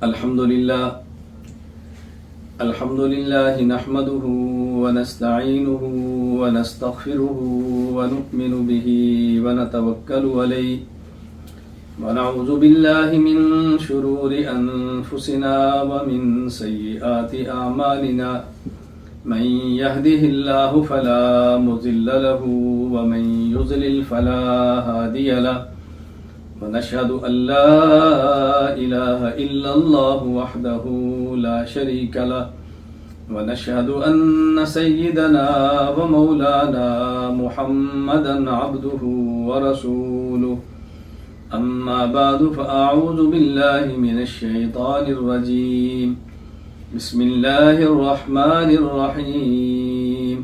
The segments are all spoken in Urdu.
الحمد لله نحمده ونستعينه ونستغفره ونؤمن به ونتوكل عليه ونعوذ بالله من شرور أنفسنا ومن سيئات أعمالنا من يهده الله فلا مضل له ومن يضلل فلا هادي له ونشهد أن لا إله إلا الله وحده لا شريك له ونشهد أن سيدنا ومولانا محمدا عبده ورسوله أما بعد فأعوذ بالله من الشيطان الرجيم بسم الله الرحمن الرحيم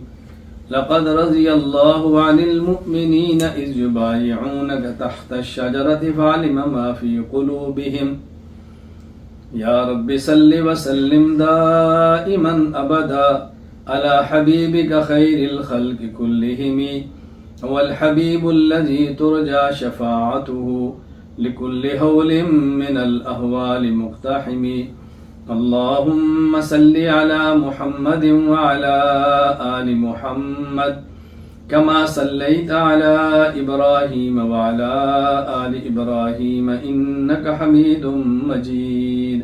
لقد رضي الله عن المؤمنين إذ يبايعونك تحت الشجرة فعلم ما في قلوبهم يا رب صل وسلم دائما أبدا على حبيبك خير الخلق كلهم هو الحبيب الذي ترجى شفاعته لكل هول من الأهوال مقتحم اللهم صل على محمد وعلى آل محمد كما صليت على إبراهيم وعلى آل إبراهيم إنك حميد مجيد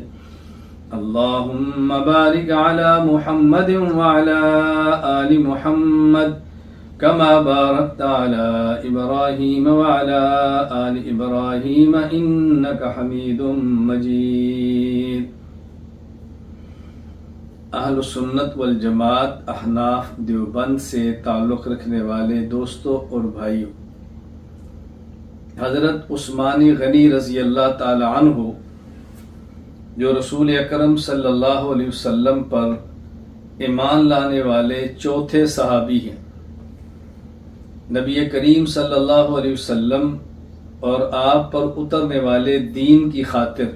اللهم بارك على محمد وعلى آل محمد كما باركت على إبراهيم وعلى آل إبراهيم إنك حميد مجيد اہل سنت والجماعت احناف دیوبند سے تعلق رکھنے والے دوستوں اور بھائیوں، حضرت عثمان غنی رضی اللہ تعالی عنہ جو رسول اکرم صلی اللہ علیہ وسلم پر ایمان لانے والے چوتھے صحابی ہیں، نبی کریم صلی اللہ علیہ وسلم اور آپ پر اترنے والے دین کی خاطر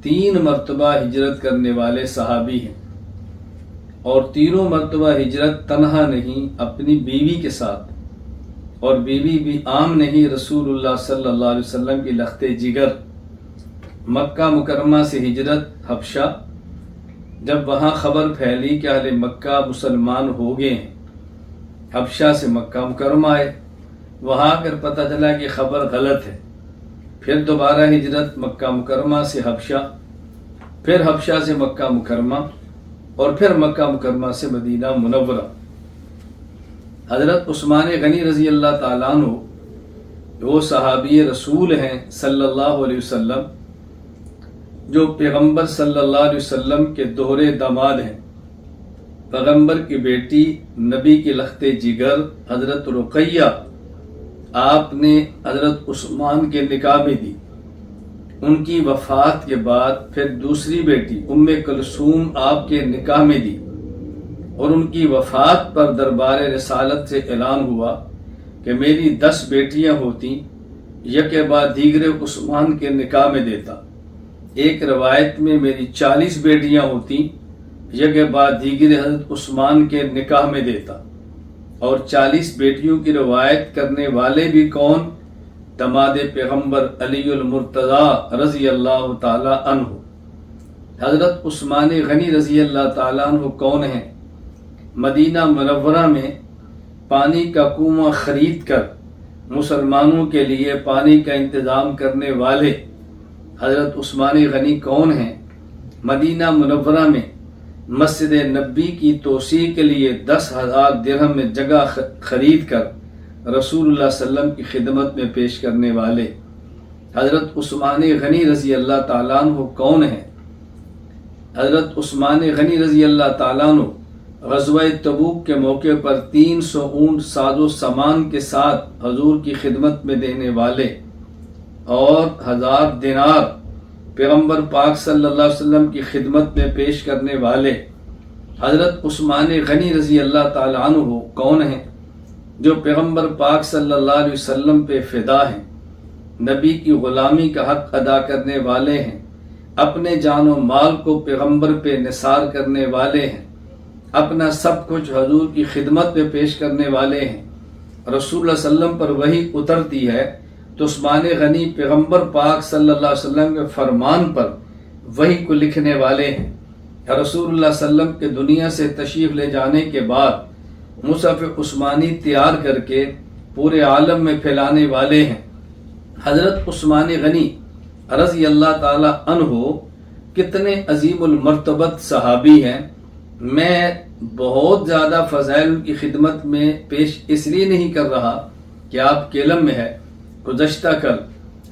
3 مرتبہ ہجرت کرنے والے صحابی ہیں، اور تینوں مرتبہ ہجرت تنہا نہیں، اپنی بیوی کے ساتھ، اور بیوی بھی عام نہیں، رسول اللہ صلی اللہ علیہ وسلم کی لخت جگر مکہ مکرمہ سے ہجرت حبشہ۔ جب وہاں خبر پھیلی کہ اہل مکہ مسلمان ہو گئے ہیں، حبشہ سے مکہ مکرمہ آئے، وہاں کر پتہ چلا کہ خبر غلط ہے، پھر دوبارہ ہجرت مکہ مکرمہ سے حبشہ، پھر حبشہ سے مکہ مکرمہ، اور پھر مکہ مکرمہ سے مدینہ منورہ۔ حضرت عثمان غنی رضی اللہ تعالیٰ عنہ وہ صحابی رسول ہیں صلی اللہ علیہ وسلم، جو پیغمبر صلی اللہ علیہ وسلم کے دوہرے داماد ہیں۔ پیغمبر کی بیٹی نبی کی لخت جگر حضرت رقیہ آپ نے حضرت عثمان کے نکاح میں دی، ان کی وفات کے بعد پھر دوسری بیٹی ام کلثوم آپ کے نکاح میں دی، اور ان کی وفات پر دربار رسالت سے اعلان ہوا کہ میری 10 بیٹیاں ہوتی، یکے بعد دیگر عثمان کے نکاح میں دیتا۔ ایک روایت میں میری 40 بیٹیاں ہوتی، یکے بعد دیگر حضرت عثمان کے نکاح میں دیتا۔ اور 40 بیٹیوں کی روایت کرنے والے بھی کون؟ داماد پیغمبر علی المرتضیٰ رضی اللہ تعالی عنہ۔ حضرت عثمان غنی رضی اللہ تعالی عنہ کون ہیں؟ مدینہ منورہ میں پانی کا کنواں خرید کر مسلمانوں کے لیے پانی کا انتظام کرنے والے حضرت عثمان غنی کون ہیں؟ مدینہ منورہ میں مسجد نبی کی توسیع کے لیے 10,000 درہم میں جگہ خرید کر رسول اللہ صلی اللہ علیہ وسلم کی خدمت میں پیش کرنے والے حضرت عثمان غنی رضی اللہ تعالیٰ عنہ کون ہیں؟ حضرت عثمان غنی رضی اللہ تعالیٰ عنہ غزوہ تبوک کے موقع پر 300 اونٹ ساز و سامان کے ساتھ حضور کی خدمت میں دینے والے، اور 1000 دینار پیغمبر پاک صلی اللہ علیہ وسلم کی خدمت میں پیش کرنے والے حضرت عثمان غنی رضی اللہ تعالی عنہ کون ہیں؟ جو پیغمبر پاک صلی اللہ علیہ وسلم پہ فدا ہیں، نبی کی غلامی کا حق ادا کرنے والے ہیں، اپنے جان و مال کو پیغمبر پہ نثار کرنے والے ہیں، اپنا سب کچھ حضور کی خدمت میں پیش کرنے والے ہیں۔ رسول اللہ صلی اللہ علیہ وسلم پر وحی اترتی ہے تو عثمان غنی پیغمبر پاک صلی اللہ علیہ وسلم کے فرمان پر وحی کو لکھنے والے ہیں۔ رسول اللہ صلی اللہ علیہ وسلم کے دنیا سے تشریف لے جانے کے بعد مصحف عثمانی تیار کر کے پورے عالم میں پھیلانے والے ہیں۔ حضرت عثمان غنی رضی اللہ تعالی عنہ کتنے عظیم المرتبت صحابی ہیں۔ میں بہت زیادہ فضائل کی خدمت میں پیش اس لیے نہیں کر رہا کہ آپ کے علم میں ہے، گزشتہ کل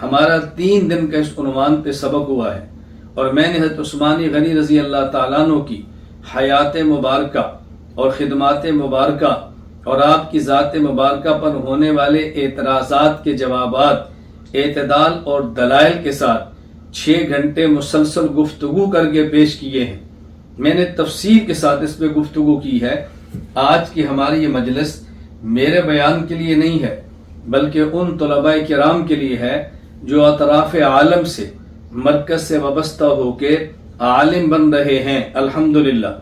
ہمارا 3 دن کا اس عنوان پہ سبق ہوا ہے، اور میں نے حضرت عثمان غنی رضی اللہ تعالیٰ عنہ کی حیات مبارکہ اور خدمات مبارکہ اور آپ کی ذات مبارکہ پر ہونے والے اعتراضات کے جوابات اعتدال اور دلائل کے ساتھ 6 گھنٹے مسلسل گفتگو کر کے پیش کیے ہیں۔ میں نے تفصیل کے ساتھ اس پہ گفتگو کی ہے۔ آج کی ہماری یہ مجلس میرے بیان کے لیے نہیں ہے، بلکہ ان طلباء کرام کے لیے ہے جو اطراف عالم سے مرکز سے وابستہ ہو کے عالم بن رہے ہیں الحمدللہ۔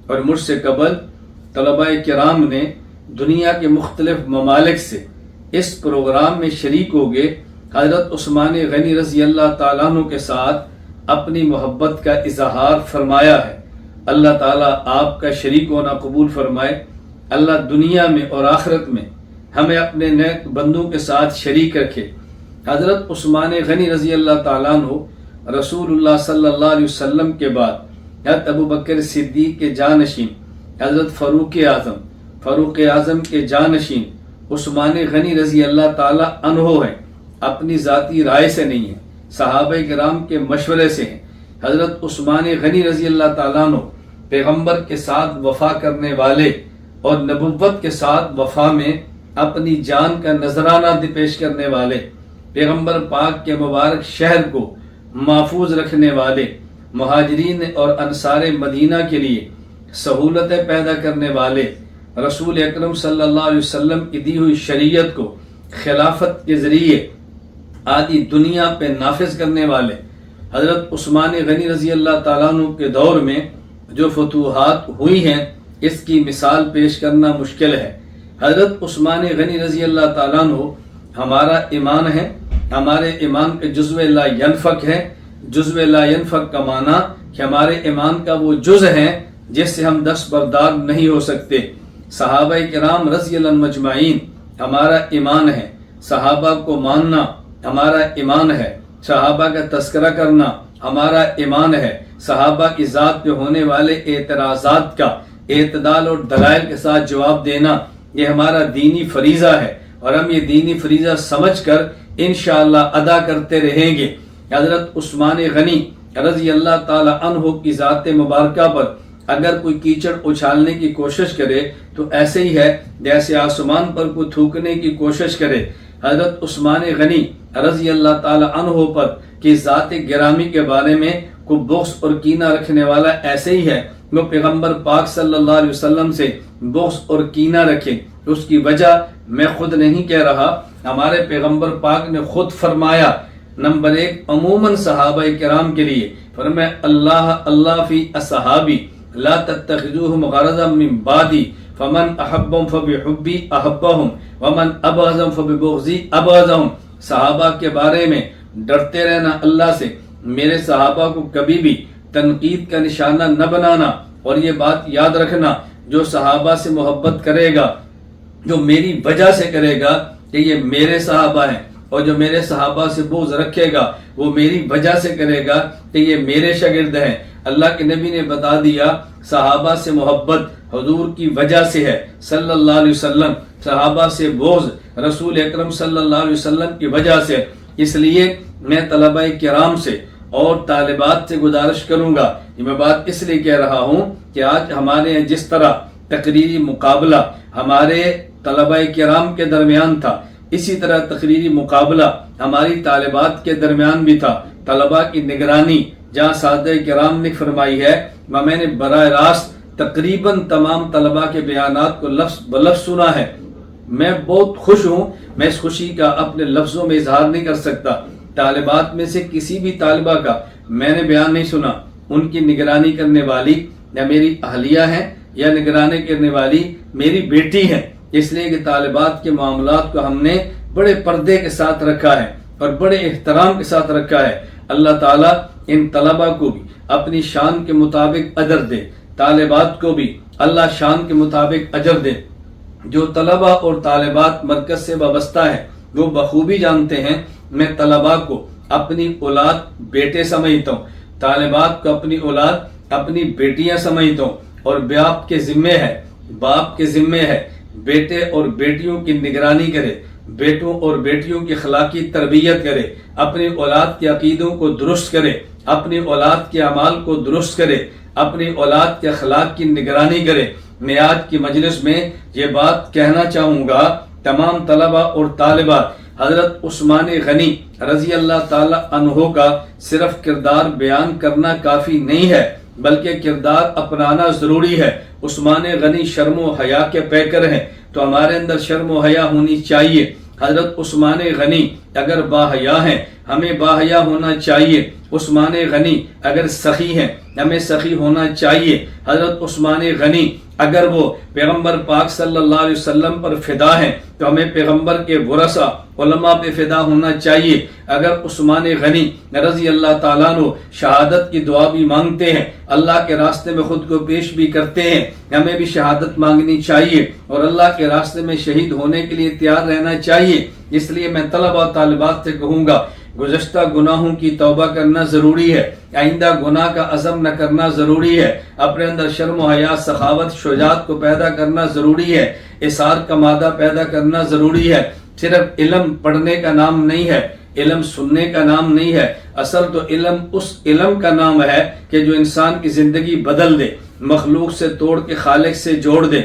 اور مجھ سے قبل طلباء کرام نے دنیا کے مختلف ممالک سے اس پروگرام میں شریک ہو گئے، حضرت عثمان غنی رضی اللہ تعالیٰ عنہ کے ساتھ اپنی محبت کا اظہار فرمایا ہے۔ اللہ تعالیٰ آپ کا شریک ہونا قبول فرمائے۔ اللہ دنیا میں اور آخرت میں ہمیں اپنے نیک بندوں کے ساتھ شریک رکھے۔ حضرت عثمان غنی رضی اللہ تعالیٰ عنہ رسول اللہ صلی اللہ علیہ وسلم کے بعد حضرت ابوبکر صدیق کے جانشین، حضرت فاروق اعظم کے جانشین عثمان غنی رضی اللہ تعالیٰ عنہ ہیں۔ اپنی ذاتی رائے سے نہیں ہیں، صحابہ کرام کے مشورے سے ہیں۔ حضرت عثمان غنی رضی اللہ تعالیٰ عنہ پیغمبر کے ساتھ وفا کرنے والے اور نبوت کے ساتھ وفا میں اپنی جان کا نذرانہ پیش کرنے والے، پیغمبر پاک کے مبارک شہر کو محفوظ رکھنے والے، مہاجرین اور انصار مدینہ کے لیے سہولتیں پیدا کرنے والے، رسول اکرم صلی اللہ علیہ وسلم کی دی ہوئی شریعت کو خلافت کے ذریعے آدھی دنیا پہ نافذ کرنے والے، حضرت عثمان غنی رضی اللہ تعالیٰ عنہ کے دور میں جو فتوحات ہوئی ہیں اس کی مثال پیش کرنا مشکل ہے۔ حضرت عثمان غنی رضی اللہ تعالیٰ عنہ ہمارا ایمان ہے، ہمارے ایمان کے جزو لا ینفک ہے۔ جزو لا ینفک کا معنی کہ ہمارے ایمان کا وہ جز ہے جس سے ہم دستبردار نہیں ہو سکتے۔ صحابہ کرام رضی اللہ عنہم مجمعین ہمارا ایمان ہے، صحابہ کو ماننا ہمارا ایمان ہے، صحابہ کا تذکرہ کرنا ہمارا ایمان ہے، صحابہ کی ذات پہ ہونے والے اعتراضات کا اعتدال اور دلائل کے ساتھ جواب دینا یہ ہمارا دینی فریضہ ہے، اور ہم یہ دینی فریضہ سمجھ کر انشاءاللہ ادا کرتے رہیں گے۔ حضرت عثمان غنی رضی اللہ تعالی عنہ کی ذات مبارکہ پر اگر کوئی کیچڑ اچھالنے کی کوشش کرے تو ایسے ہی ہے جیسے آسمان پر کوئی تھوکنے کی کوشش کرے۔ حضرت عثمان غنی رضی اللہ تعالی عنہ پر کی ذات گرامی کے بارے میں کوئی بغض اور کینہ رکھنے والا ایسے ہی ہے وہ پیغمبر پاک صلی اللہ علیہ وسلم سے بغض اور کینہ رکھے۔ اس کی وجہ میں خود نہیں کہہ رہا، ہمارے پیغمبر پاک نے خود فرمایا۔ نمبر 1 عموماً صحابہ کرام کے لیے فرمایا اللہ فی اصحابی لا تتخذوهم غرضا من بعدی فمن احبهم فبحبی احبهم ومن ابغضهم فببغضی ابغضهم۔ صحابہ کے بارے میں ڈرتے رہنا اللہ سے، میرے صحابہ کو کبھی بھی تنقید کا نشانہ نہ بنانا، اور یہ بات یاد رکھنا جو صحابہ سے محبت کرے گا، جو میری وجہ سے کرے گا کہ یہ میرے صحابہ ہیں، اور جو میرے صحابہ سے بغض رکھے گا وہ میری وجہ سے کرے گا کہ یہ میرے شاگرد ہیں۔ اللہ کے نبی نے بتا دیا صحابہ سے محبت حضور کی وجہ سے ہے صلی اللہ علیہ وسلم، صحابہ سے بغض رسول اکرم صلی اللہ علیہ وسلم کی وجہ سے۔ اس لیے میں طلبہ کرام سے اور طالبات سے گزارش کروں گا، یہ میں بات اس لیے کہہ رہا ہوں کہ آج ہمارے جس طرح تقریری مقابلہ ہمارے طلبہ کرام کے درمیان تھا، اسی طرح تقریری مقابلہ ہماری طالبات کے درمیان بھی تھا۔ طلبہ کی نگرانی جہاں اساتذہ کرام نے فرمائی ہے، میں نے براہ راست تقریباً تمام طلبہ کے بیانات کو لفظ بلفظ سنا ہے۔ میں بہت خوش ہوں، میں اس خوشی کا اپنے لفظوں میں اظہار نہیں کر سکتا۔ طالبات میں سے کسی بھی طالبہ کا میں نے بیان نہیں سنا، ان کی نگرانی کرنے والی یا میری اہلیہ ہیں یا نگرانی کرنے والی میری بیٹی ہیں، اس لیے کہ طالبات کے معاملات کو ہم نے بڑے پردے کے ساتھ رکھا ہے اور بڑے احترام کے ساتھ رکھا ہے۔ اللہ تعالیٰ ان طلبہ کو بھی اپنی شان کے مطابق اجر دے، طالبات کو بھی اللہ شان کے مطابق اجر دے۔ جو طلبہ اور طالبات مرکز سے وابستہ ہیں وہ بخوبی جانتے ہیں میں طلبہ کو اپنی اولاد بیٹے سمجھتا ہوں، طالبات کو اپنی اولاد اپنی بیٹیاں سمجھتا ہوں، اور باپ کے ذمے ہے بیٹے اور بیٹیوں کی نگرانی کرے، بیٹوں اور بیٹیوں کی اخلاقی تربیت کرے، اپنی اولاد کے عقیدوں کو درست کرے، اپنی اولاد کے اعمال کو درست کرے، اپنی اولاد کے اخلاق کی نگرانی کرے۔ میں آج کی مجلس میں یہ بات کہنا چاہوں گا تمام طلبہ اور طالبات، حضرت عثمان غنی رضی اللہ تعالی عنہ کا صرف کردار بیان کرنا کافی نہیں ہے بلکہ کردار اپنانا ضروری ہے۔ عثمان غنی شرم و حیا کے پیکر ہیں تو ہمارے اندر شرم و حیا ہونی چاہیے۔ حضرت عثمان غنی اگر باحیا ہیں ہمیں باحیا ہونا چاہیے۔ عثمان غنی اگر سخی ہیں ہمیں سخی ہونا چاہیے۔ حضرت عثمان غنی اگر وہ پیغمبر پاک صلی اللہ علیہ وسلم پر فدا ہیں تو ہمیں پیغمبر کے ورثاء علماء پہ فدا ہونا چاہیے۔ اگر عثمان غنی رضی اللہ تعالیٰ عنہ شہادت کی دعا بھی مانگتے ہیں، اللہ کے راستے میں خود کو پیش بھی کرتے ہیں، ہمیں بھی شہادت مانگنی چاہیے اور اللہ کے راستے میں شہید ہونے کے لیے تیار رہنا چاہیے۔ اس لیے میں طلبہ و طالبات سے کہوں گا گزشتہ گناہوں کی توبہ کرنا ضروری ہے، آئندہ گناہ کا عزم نہ کرنا ضروری ہے، اپنے اندر شرم و حیا، سخاوت، شجاعت کو پیدا کرنا ضروری ہے، اثار کا مادہ پیدا کرنا ضروری ہے۔ صرف علم پڑھنے کا نام نہیں ہے، علم سننے کا نام نہیں ہے، اصل تو علم اس علم کا نام ہے کہ جو انسان کی زندگی بدل دے، مخلوق سے توڑ کے خالق سے جوڑ دے۔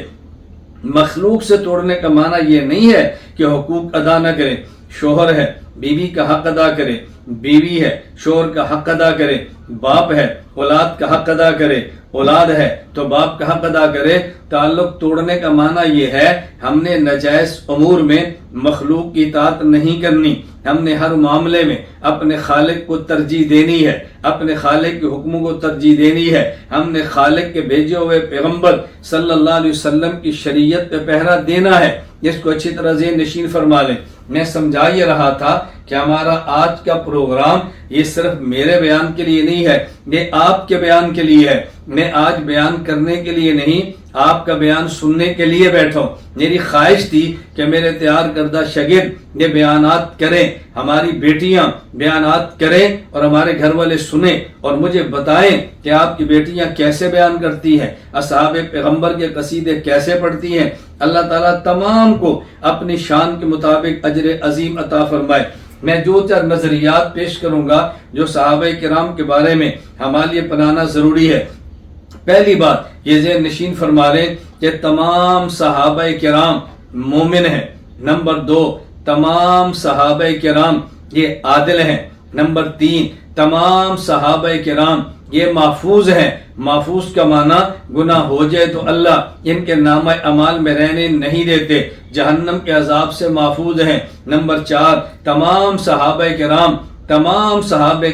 مخلوق سے توڑنے کا معنی یہ نہیں ہے کہ حقوق ادا نہ کرے، شوہر ہے بیوی کا حق ادا کرے، بیوی ہے شوہر کا حق ادا کرے، باپ ہے اولاد کا حق ادا کرے، اولاد ہے تو باپ کا حق ادا کرے۔ تعلق توڑنے کا معنی یہ ہے ہم نے ناجائز امور میں مخلوق کی اطاعت نہیں کرنی، ہم نے ہر معاملے میں اپنے خالق کو ترجیح دینی ہے، اپنے خالق کے حکموں کو ترجیح دینی ہے، ہم نے خالق کے بھیجے ہوئے پیغمبر صلی اللہ علیہ وسلم کی شریعت پہ پہرا دینا ہے۔ اس کو اچھی طرح ذہن نشین فرما لیں۔ میں سمجھا یہ رہا تھا کہ ہمارا آج کا پروگرام یہ صرف میرے بیان کے لیے نہیں ہے، یہ آپ کے بیان کے لیے ہے۔ میں آج بیان کرنے کے لیے نہیں، آپ کا بیان سننے کے لیے بیٹھا ہوں۔ میری خواہش تھی کہ میرے تیار کردہ شاگرد یہ بیانات کریں، ہماری بیٹیاں بیانات کریں اور ہمارے گھر والے سنیں اور مجھے بتائیں کہ آپ کی بیٹیاں کیسے بیان کرتی ہیں، اصحاب پیغمبر کے قصیدے کیسے پڑھتی ہیں۔ اللہ تعالیٰ تمام کو اپنی شان کے مطابق اجر عظیم عطا فرمائے۔ میں جو چار نظریات پیش کروں گا جو صحابہ کرام کے بارے میں ہمارے لیے اپنانا ضروری ہے۔ پہلی بات یہ ذہن نشین فرما لیں کہ تمام صحابہ کرام مومن ہیں۔ نمبر 2 تمام صحابہ کرام یہ عادل ہیں۔ نمبر 3 تمام صحابہ کرام یہ محفوظ ہیں۔ محفوظ کا معنی گناہ ہو جائے تو اللہ ان کے نامہ اعمال میں رہنے نہیں دیتے، جہنم کے عذاب سے محفوظ ہیں۔ نمبر 4 تمام صحابہ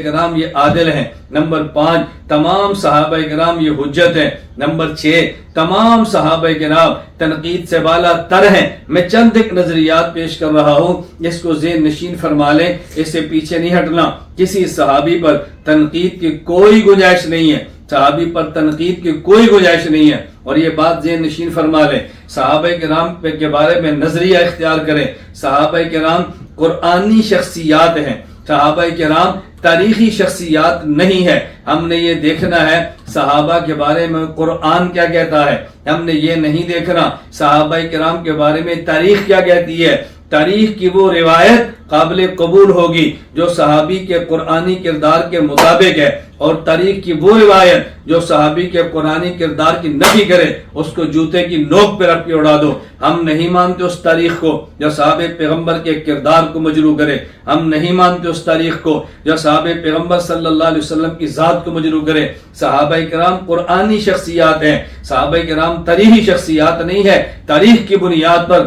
کرام یہ عادل ہیں۔ نمبر 5 تمام صحابہ کرام یہ حجت ہیں۔ نمبر 6 تمام صحابہ کرام تنقید سے بالا تر ہیں۔ میں چند ایک نظریات پیش کر رہا ہوں، اس کو ذہن نشین فرما لیں، اس سے پیچھے نہیں ہٹنا۔ کسی صحابی پر تنقید کی کوئی گنجائش نہیں ہے، صحابی پر تنقید کی کوئی گنجائش نہیں ہے، اور یہ بات ذہن نشین فرما لیں۔ صحابہ کرام کے بارے میں نظریہ اختیار کریں۔ صحابہ کرام قرآنی شخصیات ہیں، صحابہ کرام تاریخی شخصیات نہیں ہے۔ ہم نے یہ دیکھنا ہے صحابہ کے بارے میں قرآن کیا کہتا ہے، ہم نے یہ نہیں دیکھنا صحابہ کرام کے بارے میں تاریخ کیا کہتی ہے۔ تاریخ کی وہ روایت قابل قبول ہوگی جو صحابی کے قرآنی کردار کے مطابق ہے، اور تاریخ کی وہ روایت جو صحابی کے قرآنی کردار کی نفی کرے اس کو جوتے کی نوک پہ رکھ کے اڑا دو۔ ہم نہیں مانتے اس تاریخ کو جو صحابہ پیغمبر کے کردار کو مجروح کرے، ہم نہیں مانتے اس تاریخ کو جو صحابہ پیغمبر صلی اللہ علیہ وسلم کی ذات کو مجروح کرے۔ صحابہ کرام قرآنی شخصیات ہیں، صحابہ کرام تاریخی شخصیات نہیں ہے۔ تاریخ کی بنیاد پر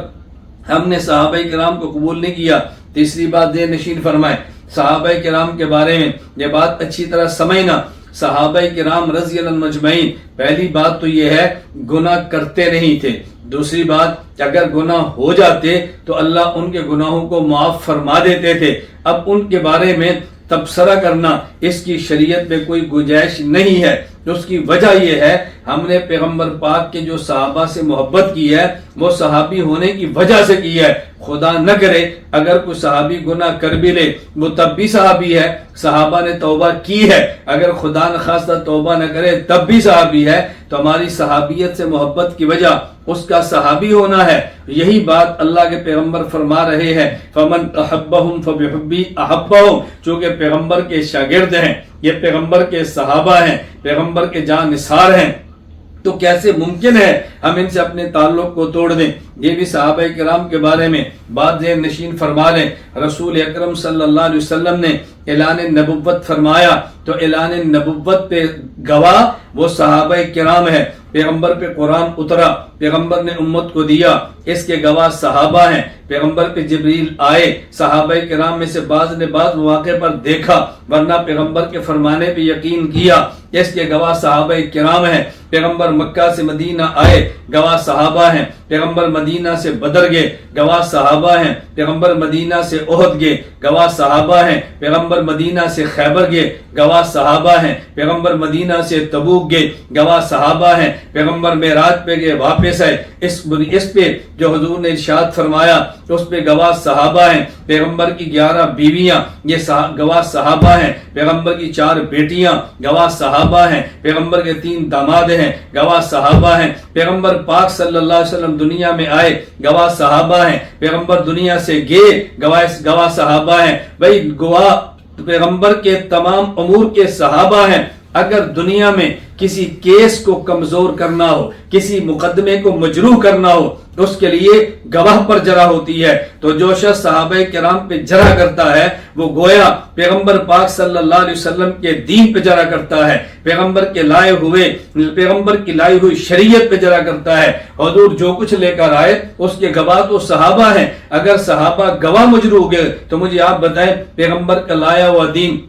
ہم نے صحابہ کرام کو قبول نہیں کیا۔ تیسری بات ذہن نشین فرمائیں، صحابہ کرام کے بارے میں یہ بات اچھی طرح سمجھنا۔ صحابہ کرام رضی اللہ عنہم اجمعین، پہلی بات تو یہ ہے گناہ کرتے نہیں تھے۔ دوسری بات اگر گناہ ہو جاتے تو اللہ ان کے گناہوں کو معاف فرما دیتے تھے۔ اب ان کے بارے میں تبصرہ کرنا اس کی شریعت میں کوئی گنجائش نہیں ہے۔ اس کی وجہ یہ ہے ہم نے پیغمبر پاک کے جو صحابہ سے محبت کی ہے وہ صحابی ہونے کی وجہ سے کی ہے۔ خدا نہ کرے اگر کوئی صحابی گناہ کر بھی لے وہ تب بھی صحابی ہے، صحابہ نے توبہ کی ہے، اگر خدا نخواستہ توبہ نہ کرے تب بھی صحابی ہے۔ تو ہماری صحابیت سے محبت کی وجہ اس کا صحابی ہونا ہے۔ یہی بات اللہ کے پیغمبر فرما رہے ہیں، فمن احبہم فبحبی احبہم، چونکہ پیغمبر کے شاگرد ہیں، یہ پیغمبر کے صحابہ ہیں، پیغمبر کے جان نثار ہیں، تو کیسے ممکن ہے ہم ان سے اپنے تعلق کو توڑ دیں؟ یہ بھی صحابہ کرام کے بارے میں بات ذہن نشین فرما لیں۔ رسول اکرم صلی اللہ علیہ وسلم نے اعلان نبوت فرمایا تو اعلان نبوت پہ گواہ وہ صحابہ کرام ہیں۔ پیغمبر پہ قرآن اترا، پیغمبر نے امت کو دیا، اس کے گواہ صحابہ ہیں۔ پیغمبر پہ جبریل آئے، صحابہ کرام میں سے بعض نے بعض مواقع پر دیکھا ورنہ پیغمبر کے فرمانے پہ یقین کیا، اس کے گواہ صحابہ کرام ہیں۔ پیغمبر مکہ سے مدینہ آئے، گواہ صحابہ ہیں۔ پیغمبر مدینہ سے بدر گئے، گواہ صحابہ ہیں۔ پیغمبر مدینہ سے احد گئے، گواہ صحابہ ہیں۔ پیغمبر مدینہ سے خیبر گئے، گواہ صحابہ ہیں۔ پیغمبر مدینہ سے تبوک گئے، گواہ صحابہ ہیں۔ پیغمبر معراج پہ گئے، واپس آئے، اس پہ جو حضور نے ارشاد فرمایا اس پہ گواہ صحابہ ہیں۔ پیغمبر کی 11 بیویاں یہ گواہ صحابہ ہیں۔ پیغمبر کی 4 بیٹیاں گواہ صحابہ ہیں۔ پیغمبر کے 3 داماد ہیں، گواہ صحابہ ہیں۔ پیغمبر پاک صلی اللہ علیہ وسلم دنیا میں آئے، گواہ صحابہ ہیں۔ پیغمبر دنیا سے گئے، گواہ صحابہ ہیں۔ بھائی گواہ پیغمبر کے تمام امور کے صحابہ ہیں۔ اگر دنیا میں کسی کیس کو کمزور کرنا ہو، کسی مقدمے کو مجروح کرنا ہو تو اس کے لیے گواہ پر جرح ہوتی ہے، تو جو شخص صحابہ کرام پہ جرح کرتا ہے وہ گویا پیغمبر پاک صلی اللہ علیہ وسلم کے دین پہ جرح کرتا ہے، پیغمبر کی لائی ہوئی شریعت پہ جرح کرتا ہے۔ حضور جو کچھ لے کر آئے اس کے گواہ تو صحابہ ہیں۔ اگر صحابہ گواہ مجروح گئے تو مجھے آپ بتائیں پیغمبر کا لایا ہوا دین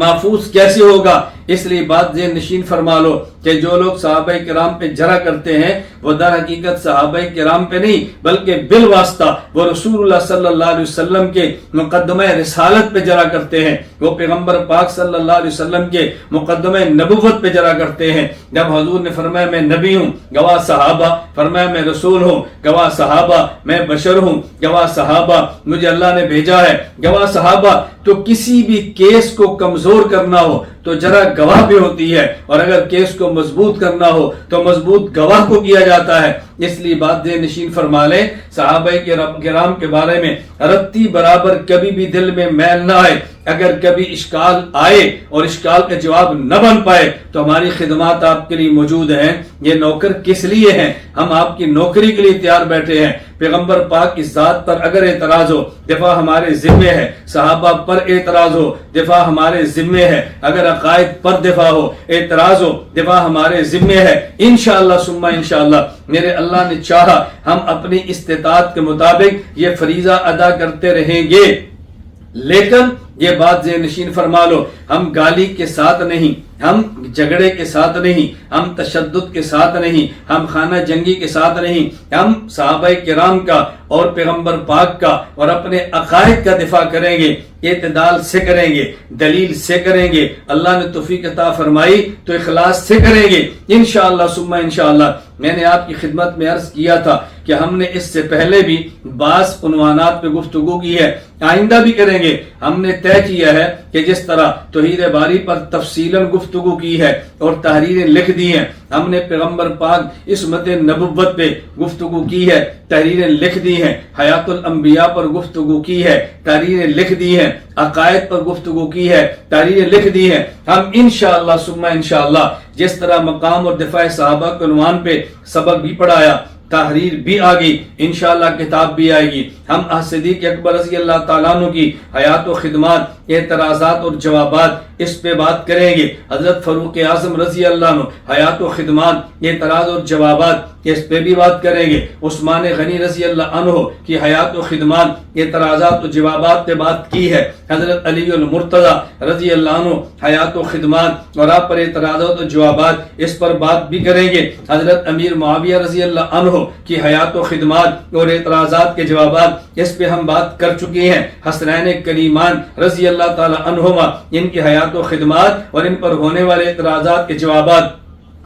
محفوظ کیسے ہوگا؟ اس لیے بات ذہن نشین فرما لو کہ جو لوگ صحابہ کرام پہ جرح کرتے ہیں وہ در حقیقت صحابہ کرام پہ نہیں بلکہ بالواسطہ وہ رسول اللہ صلی اللہ علیہ وسلم کے مقدمہ رسالت پہ جرح کرتے ہیں، وہ پیغمبر پاک صلی اللہ علیہ وسلم کے مقدمہ نبوت پہ جرح کرتے ہیں۔ جب حضور نے فرمایا میں نبی ہوں، گواہ صحابہ، فرمایا میں رسول ہوں، گواہ صحابہ، میں بشر ہوں، گواہ صحابہ، مجھے اللہ نے بھیجا ہے، گواہ صحابہ۔ تو کسی بھی کیس کو کمزور کرنا ہو تو جرح گواہ پہ ہوتی ہے، اور اگر کیس کو مضبوط کرنا ہو تو مضبوط گواہ کو کیا جاتا ہے۔ اس لیے بات ذہن نشین فرما لیں، صحابہ کرام کے بارے میں رتی برابر کبھی بھی دل میں میل نہ آئے۔ اگر کبھی اشکال آئے اور اشکال کا جواب نہ بن پائے تو ہماری خدمات آپ کے لیے موجود ہیں۔ یہ نوکر کس لیے ہیں؟ ہم آپ کی نوکری کے لیے تیار بیٹھے ہیں۔ پیغمبر پاک کی ذات پر اگر اعتراض ہو دفاع ہمارے ذمے ہے، صحابہ پر اعتراض ہو دفاع ہمارے ذمے ہے، اگر عقائد پر دفاع ہو اعتراض ہو دفاع ہمارے ذمے ہے۔ انشاءاللہ ثم انشاءاللہ میرے اللہ نے چاہا ہم اپنی استطاعت کے مطابق یہ فریضہ ادا کرتے رہیں گے، لیکن یہ بات ذہن نشین فرما لو، ہم گالی کے ساتھ نہیں، ہم جھگڑے کے ساتھ نہیں، ہم تشدد کے ساتھ نہیں، ہم خانہ جنگی کے ساتھ نہیں، ہم صحابہ کرام کا اور پیغمبر پاک کا اور اپنے عقائد کا دفاع کریں گے، اعتدال سے کریں گے، دلیل سے کریں گے، اللہ نے توفیق عطا فرمائی تو اخلاص سے کریں گے انشاءاللہ ثم انشاءاللہ۔ میں نے آپ کی خدمت میں عرض کیا تھا کہ ہم نے اس سے پہلے بھی بعض عنوانات پہ گفتگو کی ہے، آئندہ بھی کریں گے۔ ہم نے طے کیا ہے کہ جس طرح توحید باری پر تفصیلاً گفتگو کی ہے اور تحریریں لکھ دی ہیں، ہم نے پیغمبر پاک عصمت نبوت پہ گفتگو کی ہے، تحریریں لکھ دی ہیں، حیات الانبیاء پر گفتگو کی ہے، تحریریں لکھ دی ہیں، عقائد پر گفتگو کی ہے، تحریریں لکھ دی ہیں۔ ہم انشاءاللہ ثم انشاءاللہ جس طرح مقام اور دفاع صحابہ کے عنوان پہ سبق بھی پڑھایا، تحریر بھی آ گئی، انشاءاللہ کتاب بھی آئے گی۔ ہم صدیق اکبر رضی اللہ تعالیٰ عنہ کی حیات و خدمات، اعتراضات اور جوابات اس پہ بات کریں گے۔ حضرت فاروق اعظم رضی اللہ عنہ حیات و خدمات، اعتراض اور جوابات اس پہ بھی بات کریں گے۔ عثمان غنی رضی اللہ عنہ کی حیات و خدمات، اعتراضات و جوابات پہ بات کی ہے۔ حضرت علی المرتضی رضی اللہ عنہ حیات و خدمات اور آپ پر اعتراضات و جوابات، اس پر بات بھی کریں گے۔ حضرت امیر معاویہ رضی اللہ عنہ کی حیات و خدمات اور اعتراضات کے جوابات، اس پہ ہم بات کر چکے ہیں۔ حسنین کریمان رضی اللہ تعالی عنہما، ان کی حیات و خدمات اور ان پر ہونے والے اعتراضات کے جوابات،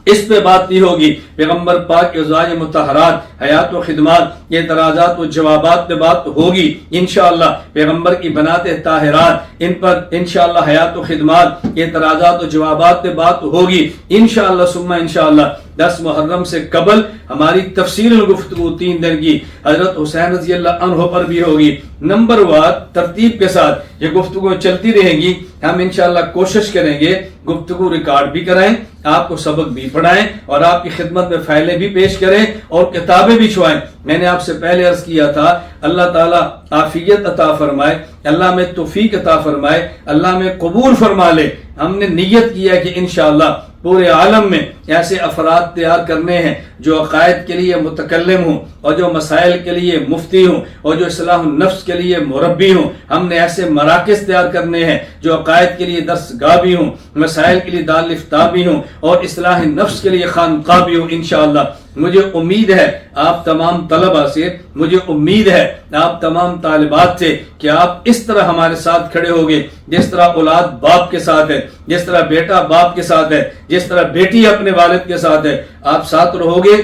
اس پہ بات نہیں ہوگی۔ پیغمبر پاک کی ازواج مطہرات حیات و خدمات، اعتراضات و جوابات پہ بات ہوگی انشاءاللہ۔ پیغمبر کی بنات طاہرات، ان پر انشاءاللہ حیات و خدمات، اعتراضات و جوابات پہ بات ہوگی انشاءاللہ ثم انشاءاللہ۔ 10 محرم سے قبل ہماری تفصیل گفتگو 3 دن کی حضرت حسین رضی اللہ عنہ پر بھی ہوگی۔ نمبر وار ترتیب کے ساتھ یہ گفتگو چلتی رہے گی۔ ہم انشاءاللہ کوشش کریں گے گفتگو ریکارڈ بھی کرائیں، آپ کو سبق بھی پڑھائیں اور آپ کی خدمت میں فائلیں بھی پیش کریں اور کتابیں بھی چھوائیں۔ میں نے آپ سے پہلے عرض کیا تھا، اللہ تعالیٰ عافیت عطا فرمائے، اللہ میں توفیق عطا فرمائے، اللہ میں قبول فرما لے۔ ہم نے نیت کیا کہ انشاءاللہ پورے عالم میں ایسے افراد تیار کرنے ہیں جو عقائد کے لیے متکلم ہوں اور جو مسائل کے لیے مفتی ہوں اور جو اصلاح النفس کے لیے مربی ہوں۔ ہم نے ایسے مراکز تیار کرنے ہیں جو عقائد کے لیے درس گاہ بھی ہوں، مسائل کے لیے دار افتاء بھی ہوں اور اصلاح نفس کے لیے خانقاہ بھی ہوں انشاءاللہ۔ مجھے امید ہے آپ تمام طلبہ سے، مجھے امید ہے آپ تمام طالبات سے کہ آپ اس طرح ہمارے ساتھ کھڑے ہوگے جس طرح اولاد باپ کے ساتھ ہے، جس طرح بیٹا باپ کے ساتھ ہے، جس طرح بیٹی اپنے والد کے ساتھ ہے۔ آپ ساتھ رہو گے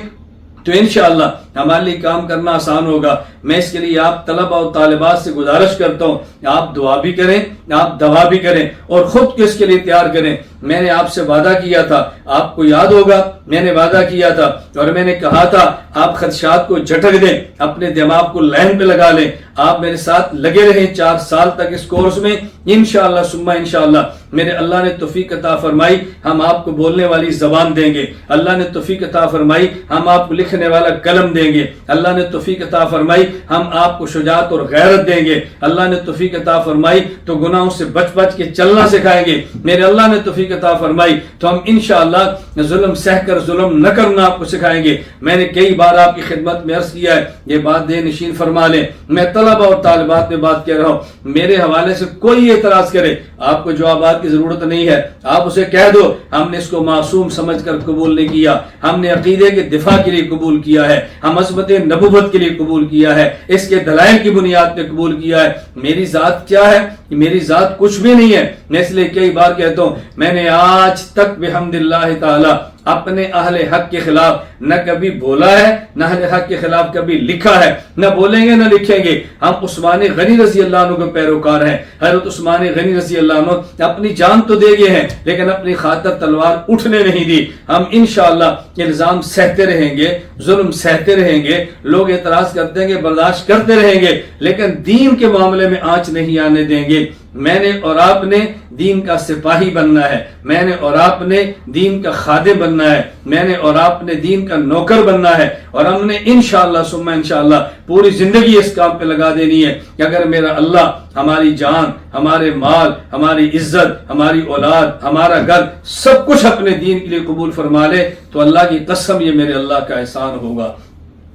تو انشاءاللہ ہمارے لیے کام کرنا آسان ہوگا۔ میں اس کے لیے آپ طلبہ اور طالبات سے گزارش کرتا ہوں، آپ دعا بھی کریں، آپ دوا بھی کریں اور خود کو اس کے لیے تیار کریں۔ میں نے آپ سے وعدہ کیا تھا، آپ کو یاد ہوگا میں نے وعدہ کیا تھا اور میں نے کہا تھا آپ خدشات کو جھٹک دیں، اپنے دماغ کو لائن پہ لگا لیں، آپ میرے ساتھ لگے رہیں 4 سال تک اس کورس میں انشاءاللہ ثم انشاءاللہ۔ میرے اللہ نے توفیق عطا فرمائی، ہم آپ کو بولنے والی زبان دیں گے۔ اللہ نے توفیق عطا فرمائی، ہم آپ کو لکھنے والا قلم دیں گے۔ اللہ نے توفیق عطا فرمائی، ہم آپ کو شجاعت اور غیرت دیں گے۔ اللہ نے توفیق عطا فرمائی تو گناہوں سے بچ بچ کے چلنا سکھائیں گے۔ میرے اللہ نے توفیق عطا فرمائی تو ہم انشاءاللہ ظلم سہ کر ظلم نہ کرنا آپ کو سکھائیں گے۔ میں نے کئی بار آپ کی خدمت میں عرض کیا ہے، یہ بات دے نشین فرما لیں۔ میں طلبہ اور طالبات میں بات کہہ رہا ہوں، میرے حوالے سے کوئی اعتراض کرے، آپ کو جوابات کی ضرورت نہیں ہے، آپ اسے کہہ دو ہم نے اس کو معصوم سمجھ کر قبول نہیں کیا، ہم نے عقیدے کے دفاع کے لیے قبول کیا ہے، ہم عصمت نبوت کے لیے قبول کیا ہے، اس کے دلائل کی بنیاد پہ قبول کیا ہے۔ میری ذات کیا ہے؟ میری ذات کچھ بھی نہیں ہے۔ میں اس لیے کئی بار کہتا ہوں، میں نے آج تک بحمد اللہ تعالی اپنے اہل حق کے خلاف نہ کبھی بولا ہے، نہ اہل حق کے خلاف کبھی لکھا ہے، نہ بولیں گے نہ لکھیں گے۔ ہم عثمان غنی رضی اللہ عنہ کے پیروکار ہیں۔ حضرت عثمان غنی رضی اللہ عنہ اپنی جان تو دے گئے ہیں لیکن اپنی خاطر تلوار اٹھنے نہیں دی۔ ہم انشاءاللہ الزام سہتے رہیں گے، ظلم سہتے رہیں گے، لوگ اعتراض کرتے ہیں برداشت کرتے رہیں گے، لیکن دین کے معاملے میں آنچ نہیں آنے دیں گے۔ میں نے اور آپ نے دین کا سپاہی بننا ہے، میں نے اور آپ نے دین کا خادم بننا ہے، میں نے اور آپ نے دین کا نوکر بننا ہے، اور ہم نے انشاءاللہ ثم انشاءاللہ پوری زندگی اس کام پہ لگا دینی ہے کہ اگر میرا اللہ ہماری جان، ہمارے مال، ہماری عزت، ہماری اولاد، ہمارا گھر سب کچھ اپنے دین کے لیے قبول فرما لے تو اللہ کی قسم یہ میرے اللہ کا احسان ہوگا۔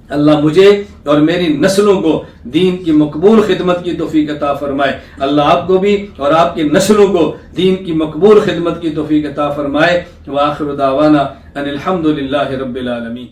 اللہ مجھے اور میری نسلوں کو دین کی مقبول خدمت کی توفیق عطا فرمائے۔ اللہ آپ کو بھی اور آپ کی نسلوں کو دین کی مقبول خدمت کی توفیق عطا فرمائے۔ وآخر دعوانا ان الحمد للہ رب العالمین۔